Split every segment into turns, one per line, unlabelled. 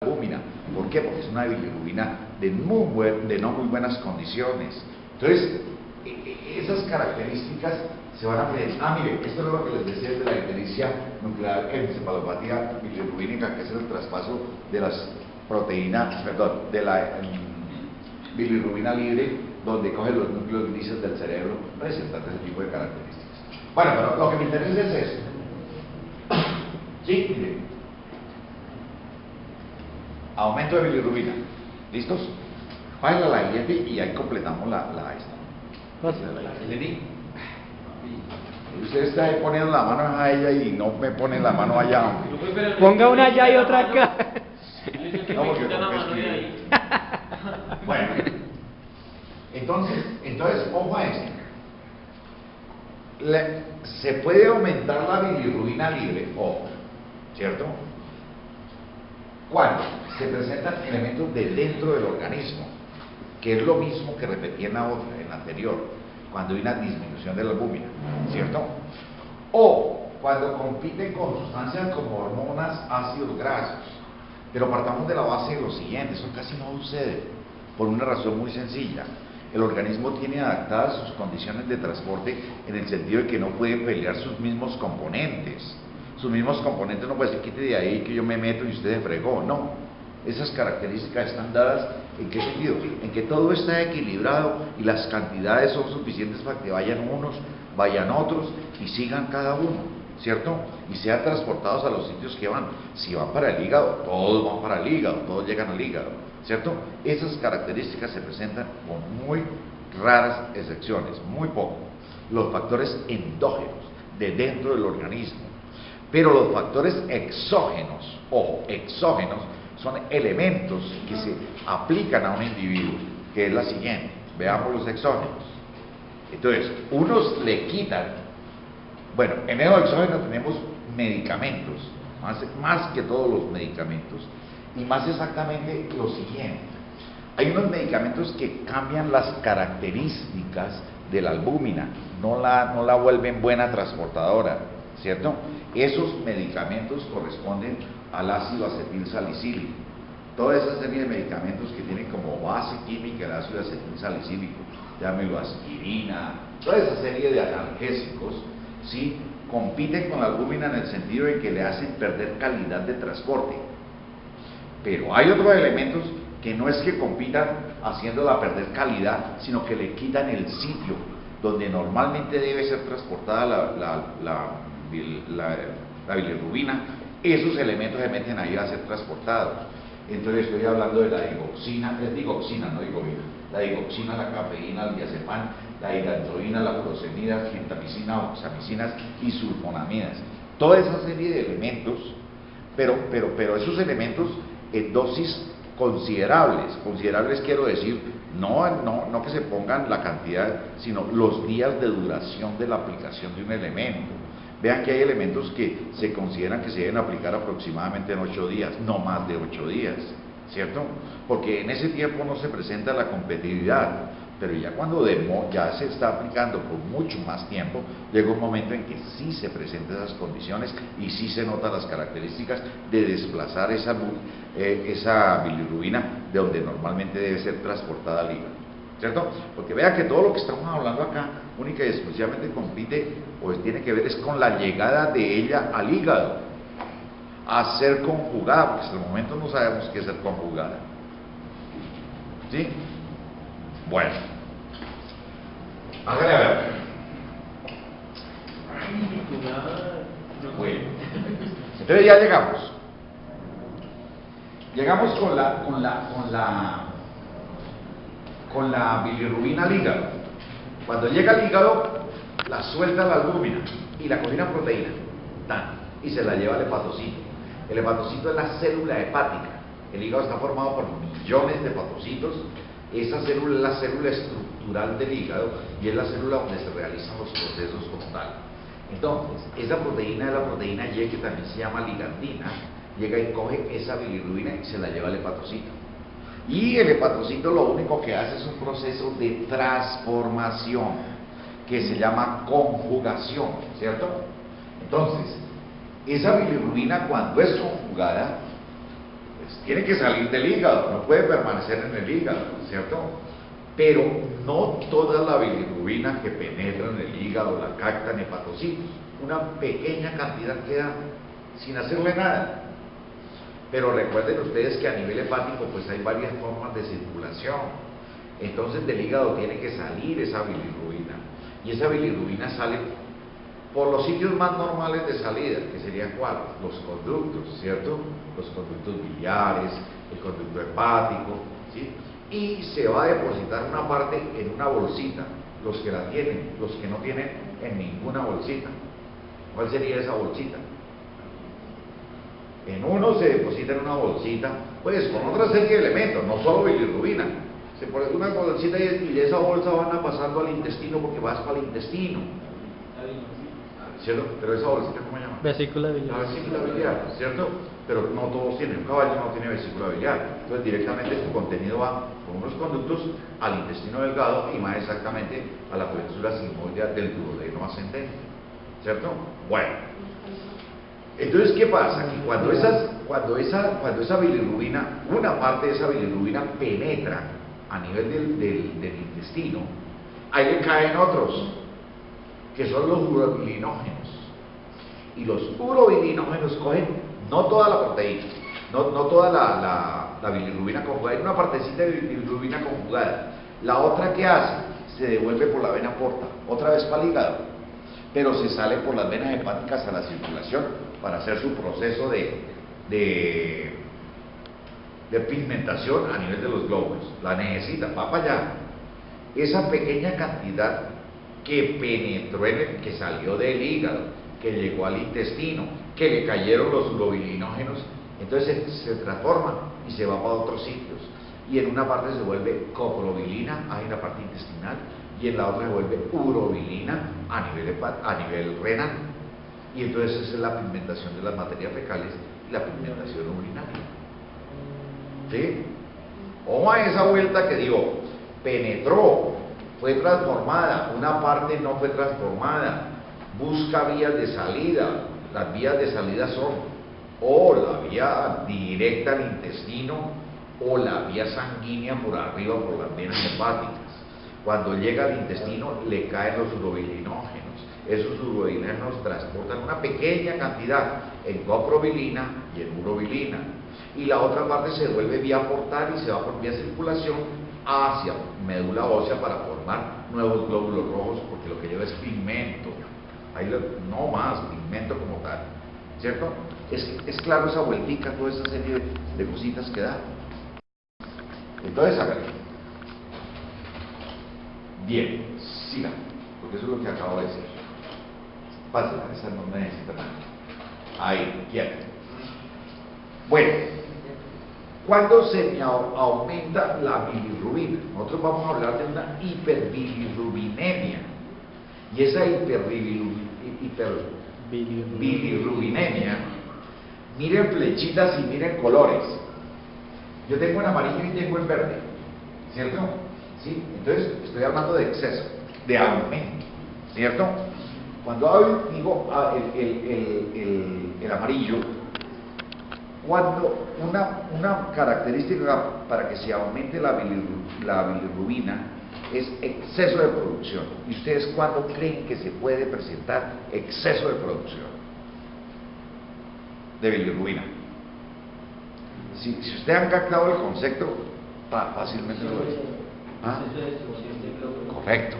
albúmina. ¿Por qué? Porque es una bilirrubina de no muy buenas condiciones. Entonces, esas características se van a pedir. Mire, esto es lo que les decía de la ictericia nuclear encefalopatía bilirrubínica, que es el traspaso de las proteínas, perdón, de la bilirrubina libre, donde coge los núcleos grises del cerebro, presentando ese tipo de características. Bueno, pero lo que me interesa es esto. Sí, mire. Aumento de bilirrubina. ¿Listos? Págala a la siguiente y ahí completamos la esta. ¿Leni? Usted está poniendo la mano a ella y no me pone la mano allá.
Ponga una allá y otra acá.
No, porque bueno, entonces, ojo a esto. Se puede aumentar la bilirrubina libre, ojo, ¿cierto? Cuando se presentan elementos de dentro del organismo, que es lo mismo que repetí en la anterior, cuando hay una disminución de la albúmina, ¿cierto? O cuando compiten con sustancias como hormonas, ácidos grasos. Pero partamos de la base de lo siguiente: eso casi no sucede, por una razón muy sencilla. El organismo tiene adaptadas sus condiciones de transporte en el sentido de que no pueden pelear sus mismos componentes. Sus mismos componentes no pueden decir: quite de ahí que yo me meto y usted se fregó. No, esas características están dadas. ¿En qué sentido? En que todo está equilibrado y las cantidades son suficientes para que vayan unos, vayan otros y sigan cada uno, ¿cierto? Y sean transportados a los sitios que van. Si van para el hígado, todos van para el hígado, todos llegan al hígado, ¿cierto? Esas características se presentan con muy raras excepciones, muy poco. Los factores endógenos, de dentro del organismo. Pero los factores exógenos, ojo, exógenos, son elementos que se aplican a un individuo, que es la siguiente. Veamos los exógenos. Entonces, unos le quitan. Bueno, en el exógeno tenemos medicamentos, más que todos los medicamentos, y más exactamente lo siguiente: hay unos medicamentos que cambian las características de la albúmina, no la vuelven buena transportadora, ¿cierto? Esos medicamentos corresponden al ácido acetil salicílico. Toda esa serie de medicamentos que tienen como base química el ácido acetil salicílico, llámelo aspirina, toda esa serie de analgésicos, ¿sí?, compiten con la albúmina en el sentido de que le hacen perder calidad de transporte. Pero hay otros elementos que no es que compitan haciéndola perder calidad, sino que le quitan el sitio donde normalmente debe ser transportada la bilirrubina. Esos elementos se meten ahí a ser transportados. Entonces estoy hablando de la digoxina, la digoxina, la cafeína, el diazepam, la hidratroína, la furosemida, gentamicina, oxamicinas y sulfonamidas. Toda esa serie de elementos, pero esos elementos en dosis considerables quiero decir, no que se pongan la cantidad, sino los días de duración de la aplicación de un elemento. Vean que hay elementos que se consideran que se deben aplicar aproximadamente en 8 días, no más de 8 días, ¿cierto? Porque en ese tiempo no se presenta la competitividad, pero ya cuando ya se está aplicando por mucho más tiempo, llega un momento en que sí se presentan esas condiciones y sí se notan las características de desplazar esa bilirrubina de donde normalmente debe ser transportada al hígado, ¿cierto? Porque vean que todo lo que estamos hablando acá única y exclusivamente compite o tiene que ver es con la llegada de ella al hígado a ser conjugada, porque hasta el momento no sabemos qué es ser conjugada, ¿sí? Bueno, hágale a ver. Bueno, entonces ya llegamos con la bilirrubina al hígado. Cuando llega al hígado, la suelta la albúmina y la cocina proteína, y se la lleva al hepatocito. El hepatocito es la célula hepática. El hígado está formado por millones de hepatocitos. Esa célula es la célula estructural del hígado y es la célula donde se realizan los procesos como tal. Entonces, esa proteína es la proteína Y, que también se llama ligandina, llega y coge esa bilirrubina y se la lleva al hepatocito. Y el hepatocito lo único que hace es un proceso de transformación que se llama conjugación, ¿cierto? Entonces, esa bilirrubina, cuando es conjugada, tiene que salir del hígado, no puede permanecer en el hígado, ¿cierto? Pero no toda la bilirrubina que penetra en el hígado la captan hepatocitos. Una pequeña cantidad queda sin hacerle nada. Pero recuerden ustedes que a nivel hepático pues hay varias formas de circulación. Entonces del hígado tiene que salir esa bilirrubina. Y esa bilirrubina sale por los sitios más normales de salida, que serían ¿cuáles? Los conductos, ¿cierto? Los conductos biliares, el conducto hepático, ¿sí? Y se va a depositar una parte en una bolsita, los que la tienen, los que no tienen en ninguna bolsita. ¿Cuál sería esa bolsita? En uno se deposita en una bolsita, pues con otra serie de elementos, no solo bilirrubina. Se pone una bolsita y de esa bolsa van a pasando al intestino porque vas para el intestino. ¿Cierto? Pero esa bolsita, ¿cómo se llama?
Vesícula biliar.
La vesícula biliar, ¿cierto? Pero no todos tienen, un caballo no tiene vesícula biliar. Entonces directamente su contenido va con unos conductos al intestino delgado y más exactamente a la península sigmoidea del duodeno ascendente, ¿cierto? Bueno, entonces ¿qué pasa? Que cuando esa bilirrubina, una parte de esa bilirrubina penetra a nivel del intestino, ahí le caen otros, que son los urobilinógenos. Y los urobilinógenos cogen no toda la proteína, no toda la bilirrubina conjugada, hay una partecita de bilirrubina conjugada. La otra que hace, se devuelve por la vena porta, otra vez para el hígado, pero se sale por las venas hepáticas a la circulación para hacer su proceso de pigmentación a nivel de los glóbulos. La necesita, va para allá. Esa pequeña cantidad que penetró que salió del hígado, que llegó al intestino, que le cayeron los urobilinógenos, entonces se transforma y se va para otros sitios. Y en una parte se vuelve coprobilina, hay en la parte intestinal, y en la otra se vuelve urobilina a nivel renal. Y entonces esa es la pigmentación de las materias fecales y la pigmentación urinaria. ¿Sí? O a esa vuelta que digo, penetró, fue transformada, una parte no fue transformada, busca vías de salida. Las vías de salida son o la vía directa al intestino o la vía sanguínea por arriba por las venas hepáticas. Cuando llega al intestino le caen los urobilinógenos. Esos urobilinógenos transportan una pequeña cantidad en coprobilina y en urobilina. Y la otra parte se vuelve vía portal y se va por vía circulación hacia médula ósea para formar nuevos glóbulos rojos, porque lo que lleva es pigmento. Ahí no más, pigmento como tal, ¿cierto? Es claro esa vueltica, toda esa serie de cositas que da. Entonces, a ver. Bien, siga, porque eso es lo que acabo de decir. Pásala, esa no necesita nada. Ahí, quieto. Bueno, cuando se me aumenta la bilirrubina, nosotros vamos a hablar de una hiperbilirrubinemia. Y esa hiperbilirrubinemia, miren flechitas y miren colores. Yo tengo en amarillo y tengo en verde, ¿cierto? ¿Sí? Entonces estoy hablando de exceso, de aumento, ¿cierto? Cuando digo el amarillo, cuando una característica para que se aumente la bilirrubina es exceso de producción. ¿Y ustedes cuándo creen que se puede presentar exceso de producción de bilirrubina? Si ustedes han captado el concepto, fácilmente lo ven. ¿Ah? Correcto.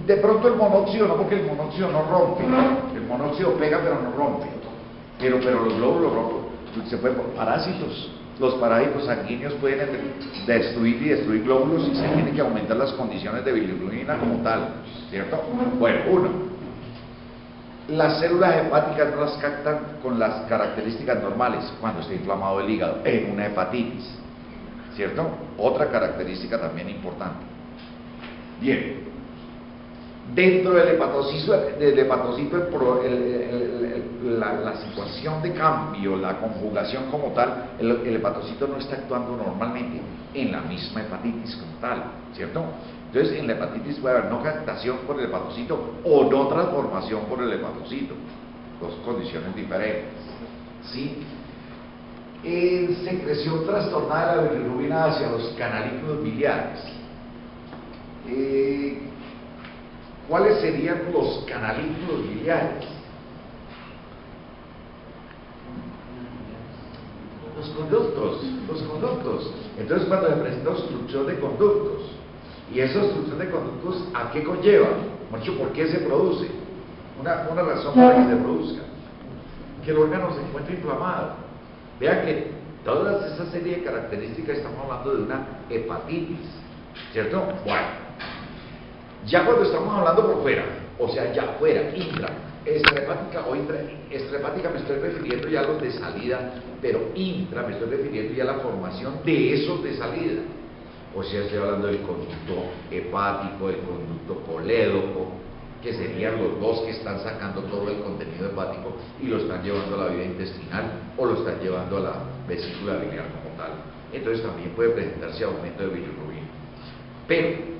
De pronto el monóxido no, porque el monóxido no rompe. El monóxido pega pero no rompe. Pero los glóbulos rojos se pueden por parásitos. Los parásitos sanguíneos pueden destruir glóbulos y se tienen que aumentar las condiciones de bilirrubina como tal, ¿cierto? Bueno, uno, las células hepáticas no las captan con las características normales cuando está inflamado el hígado en una hepatitis, ¿cierto? Otra característica también importante. Bien, dentro del hepatocito, la situación de cambio, la conjugación como tal, el hepatocito no está actuando normalmente en la misma hepatitis como tal, ¿cierto? Entonces en la hepatitis puede haber no captación por el hepatocito o no transformación por el hepatocito, dos condiciones diferentes, ¿sí? secreción trastornada de la bilirrubina hacia los canalículos biliares. ¿Cuáles serían los canalículos biliares? Los conductos. Entonces, cuando se presenta obstrucción de conductos, y esa obstrucción de conductos, ¿a qué conlleva? Mucho, ¿por qué se produce? Una razón para que se produzca. Que el órgano se encuentre inflamado. Vean que toda esa serie de características, estamos hablando de una hepatitis, ¿cierto? Bueno, ya cuando estamos hablando por fuera, o sea, ya fuera, extrahepática o extrahepática, me estoy refiriendo ya a los de salida, pero intra me estoy refiriendo ya a la formación de esos de salida. O sea, estoy hablando del conducto hepático, del conducto colédoco, que serían los dos que están sacando todo el contenido hepático y lo están llevando a la vía intestinal o lo están llevando a la vesícula biliar como tal. Entonces también puede presentarse aumento de bilirrubina. Pero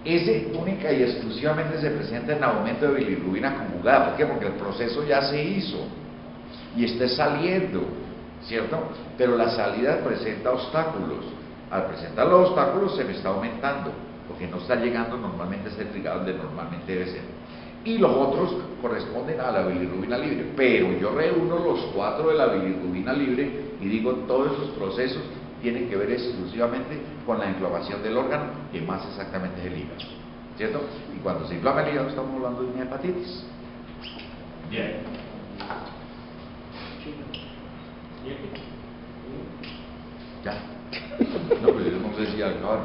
ese única y exclusivamente se presenta en aumento de bilirrubina conjugada. ¿Por qué? Porque el proceso ya se hizo y está saliendo, ¿cierto? Pero la salida presenta obstáculos. Al presentar los obstáculos se me está aumentando, porque no está llegando normalmente a ese irrigado donde normalmente debe ser. Y los otros corresponden a la bilirrubina libre. Pero yo reúno los 4 de la bilirrubina libre y digo, todos esos procesos tienen que ver exclusivamente con la inflamación del órgano, que más exactamente es el hígado, ¿cierto? Y cuando se inflama el hígado estamos hablando de una hepatitis. Bien. Ya. No, pero yo no sé si al acabar.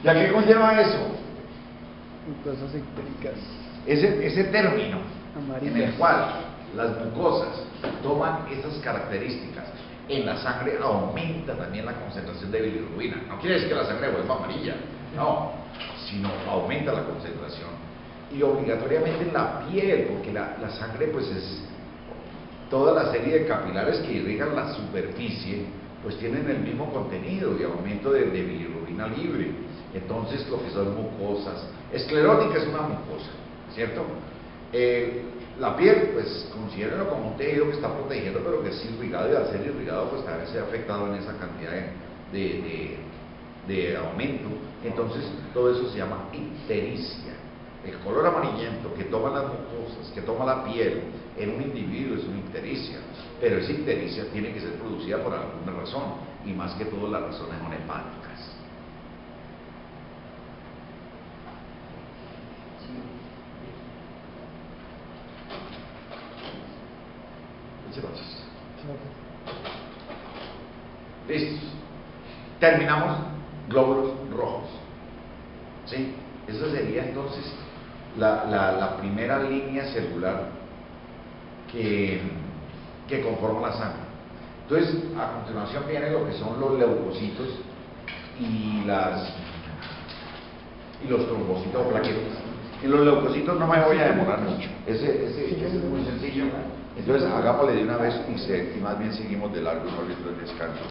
¿Ya qué conlleva eso?
Mucosas ictéricas.
Ese término
Amarillas.
en el cual las mucosas toman esas características. En la sangre aumenta también la concentración de bilirrubina. No quiere decir que la sangre vuelva amarilla, no, sino aumenta la concentración. Y obligatoriamente en la piel, porque la sangre pues es toda la serie de capilares que irrigan la superficie, pues tienen el mismo contenido de aumento de bilirrubina libre. Entonces lo que son mucosas, esclerótica es una mucosa, ¿cierto? La piel, pues considérenlo como un tejido que está protegiendo, pero que es irrigado, y al ser irrigado, pues también se ha afectado en esa cantidad de aumento. Entonces todo eso se llama ictericia. El color amarillento que toma las mucosas, que toma la piel en un individuo es una ictericia, pero esa ictericia tiene que ser producida por alguna razón, y más que todo las razones son hepáticas. Muchas gracias. Listos. Terminamos glóbulos rojos. ¿Sí? Esa sería entonces la primera línea celular que conforma la sangre. Entonces, a continuación viene lo que son los leucocitos y los trombocitos o plaquetas. En los leucocitos no me voy a demorar mucho. Ese es muy sencillo. Entonces, hagámosle de una vez y más bien seguimos de largo, no le descanso.